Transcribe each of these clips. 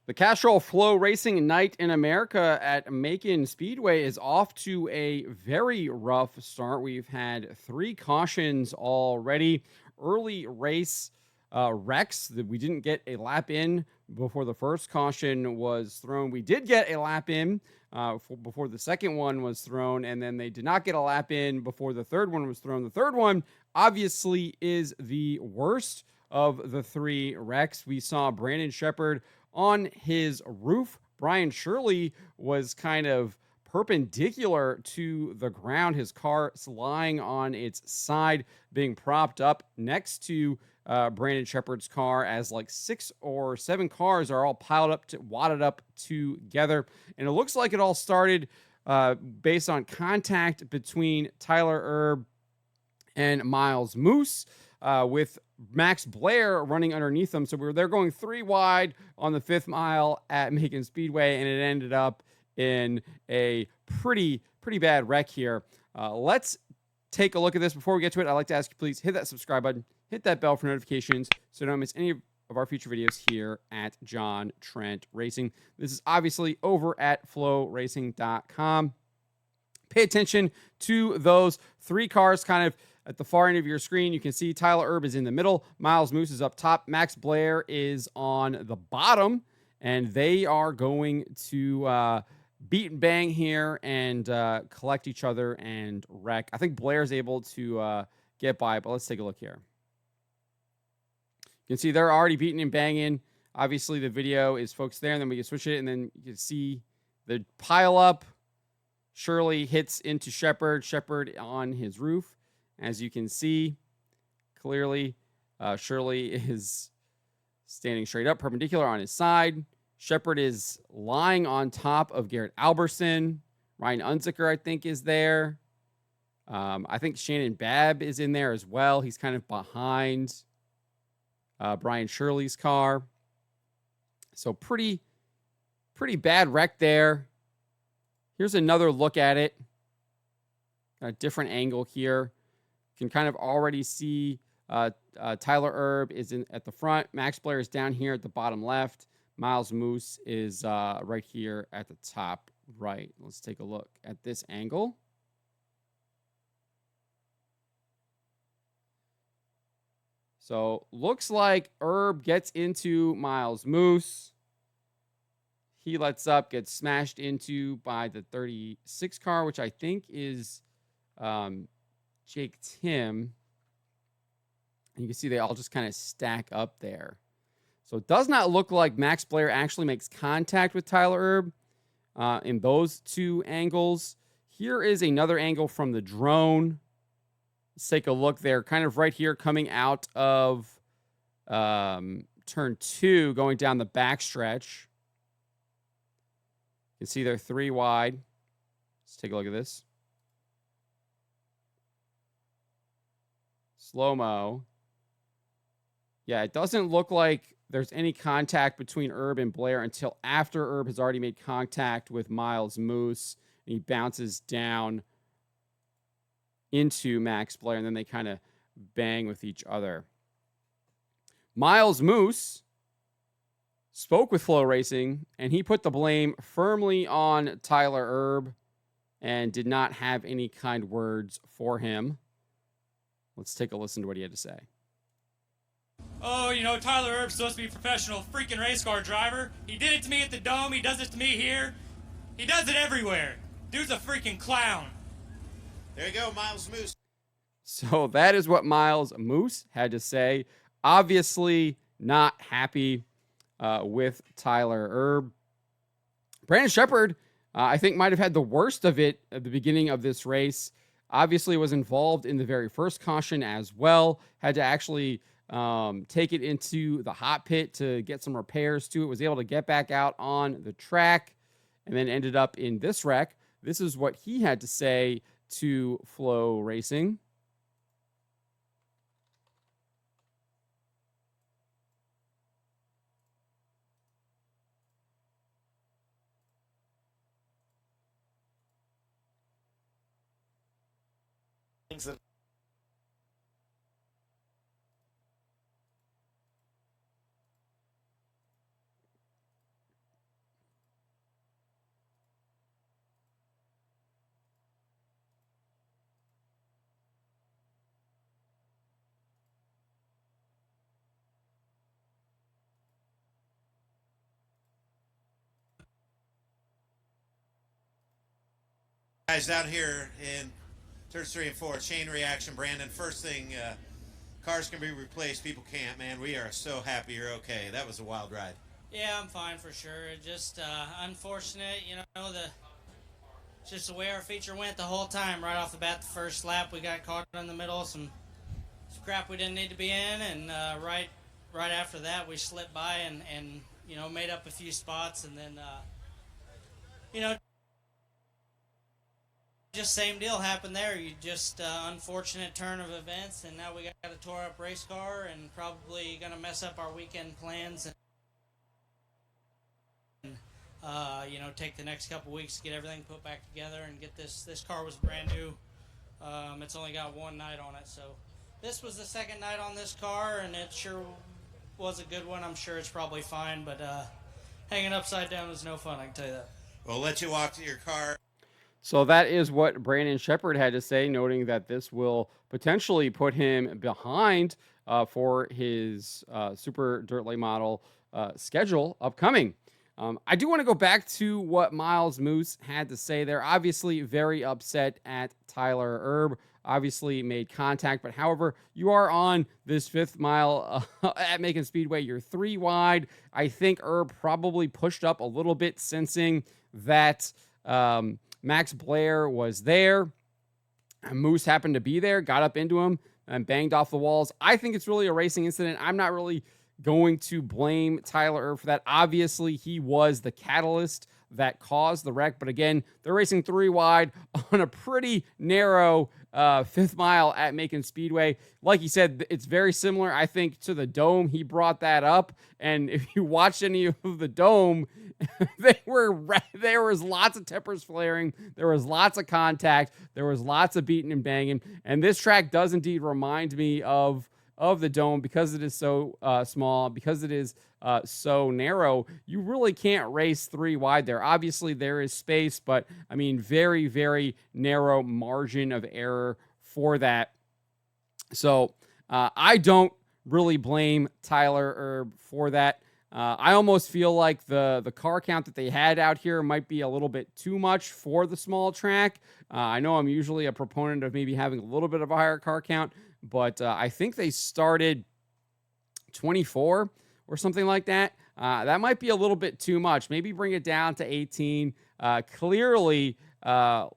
The Castrol FloRacing Night in America at Macon Speedway is off to a very rough start. We've had 3 cautions already. Early race wrecks that we didn't get a lap in before the first caution was thrown. We did get a lap in before the second one was thrown, and then they did not get a lap in before the third one was thrown. The third one obviously is the worst of the 3 wrecks. We saw Brandon Sheppard on his roof. Brian Shirley was kind of perpendicular to the ground. His car lying on its side, being propped up next to Brandon Sheppard's car, as like 6 or 7 cars are all piled up, wadded up together. And it looks like it all started based on contact between Tyler Erb and Myles Moos, with Max Blair running underneath them. So they're going 3 wide on the 5th mile at Macon Speedway, and it ended up in a pretty bad wreck here. Let's take a look at this. Before we get to it, I'd like to ask you, please hit that subscribe button, hit that bell for notifications so you don't miss any of our future videos here at John Trent Racing. This is obviously over at flowracing.com. Pay attention to those 3 cars kind of at the far end of your screen. You can see Tyler Erb is in the middle. Myles Moos is up top. Max Blair is on the bottom. And they are going to beat and bang here and collect each other and wreck. I think Blair's able to get by, but let's take a look here. You can see they're already beating and banging. Obviously, the video is focused there, and then we can switch it, and then you can see the pile up. Shirley hits into Sheppard. Sheppard on his roof. As you can see, clearly, Shirley is standing straight up, perpendicular on his side. Sheppard is lying on top of Garrett Alberson. Ryan Unzicker, I think, is there. I think Shannon Babb is in there as well. He's kind of behind Brian Shirley's car. So pretty bad wreck there. Here's another look at it. Got a different angle here. You can kind of already see Tyler Erb is at the front. Max Blair is down here at the bottom left. Myles Moos is right here at the top right. Let's take a look at this angle. So looks like Erb gets into Myles Moos. He lets up, gets smashed into by the 36 car, which I think is Jake Tim. And you can see they all just kind of stack up there. So it does not look like Max Blair actually makes contact with Tyler Erb in those 2 angles. Here is another angle from the drone. Let's take a look there. Kind of right here coming out of turn 2, going down the backstretch. You can see they're 3 wide. Let's take a look at this. Slow-mo. Yeah, it doesn't look like there's any contact between Erb and Blair until after Erb has already made contact with Myles Moos, and he bounces down into Max Blair, and then they kind of bang with each other. Myles Moos spoke with FloRacing, and he put the blame firmly on Tyler Erb and did not have any kind words for him. Let's take a listen to what he had to say. Oh, you know, Tyler Erb's supposed to be a professional freaking race car driver. He did it to me at the Dome. He does it to me here. He does it everywhere. Dude's a freaking clown. There you go, Myles Moos. So that is what Myles Moos had to say. Obviously not happy with Tyler Erb. Brandon Sheppard, I think, might have had the worst of it at the beginning of this race. Obviously was involved in the very first caution as well. Had to actually take it into the hot pit to get some repairs to it. Was able to get back out on the track and then ended up in this wreck. This is what he had to say to FloRacing. That Guys, down here in turns 3 and 4, chain reaction, Brandon. First thing, cars can be replaced, people can't, man. We are so happy you're okay. That was a wild ride. Yeah, I'm fine for sure. Just unfortunate, just the way our feature went the whole time. Right off the bat, the first lap, we got caught in the middle of some crap we didn't need to be in, and right after that, we slipped by and made up a few spots, and then just same deal happened there. You just unfortunate turn of events, and now we got a tore up race car and probably gonna mess up our weekend plans. And take the next couple weeks to get everything put back together and get this car was brand new. It's only got one night on it, so this was the second night on this car, and it sure was a good one. I'm sure it's probably fine, but hanging upside down is no fun, I can tell you that. We'll let you walk to your car. So that is what Brandon Sheppard had to say, noting that this will potentially put him behind for his Super Dirt Late Model schedule upcoming. I do want to go back to what Myles Moos had to say there. Obviously, very upset at Tyler Erb. Obviously made contact, but however, you are on this 5th mile at Macon Speedway. You're 3 wide. I think Erb probably pushed up a little bit, sensing that Max Blair was there. Moose happened to be there, got up into him, and banged off the walls. I think it's really a racing incident. I'm not really going to blame Tyler Erb for that. Obviously, he was the catalyst that caused the wreck. But again, they're racing 3 wide on a pretty narrow 5th mile at Macon Speedway. Like he said, it's very similar, I think, to the Dome. He brought that up. And if you watch any of the Dome, there was lots of tempers flaring. There was lots of contact. There was lots of beating and banging. And this track does indeed remind me of the Dome because it is so small, because it is so narrow. You really can't race 3 wide there. Obviously, there is space, but I mean, very, very narrow margin of error for that. So I don't really blame Tyler Erb for that. I almost feel like the car count that they had out here might be a little bit too much for the small track. I know I'm usually a proponent of maybe having a little bit of a higher car count, but I think they started 24 or something like that. That might be a little bit too much. Maybe bring it down to 18. Clearly,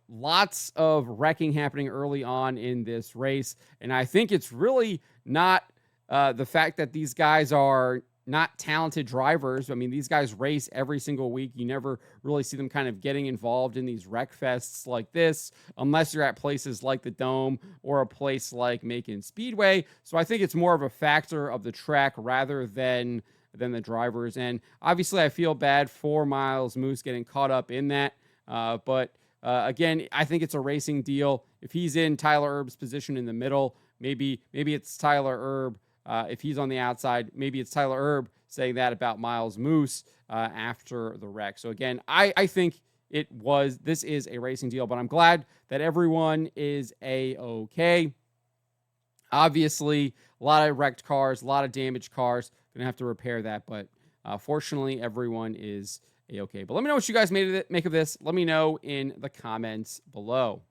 lots of wrecking happening early on in this race. And I think it's really not the fact that these guys are not talented drivers. I mean, these guys race every single week. You never really see them kind of getting involved in these wreck fests like this, unless you're at places like the Dome or a place like Macon Speedway. So I think it's more of a factor of the track rather than the drivers. And obviously I feel bad for Myles Moos getting caught up in that. But again, I think it's a racing deal. If he's in Tyler Erb's position in the middle, maybe it's Tyler Erb. If he's on the outside, maybe it's Tyler Erb saying that about Myles Moos after the wreck. So again, I think this is a racing deal, but I'm glad that everyone is A-okay. Obviously, a lot of wrecked cars, a lot of damaged cars. Gonna have to repair that, but fortunately, everyone is A-okay. But let me know what you guys make of this. Let me know in the comments below.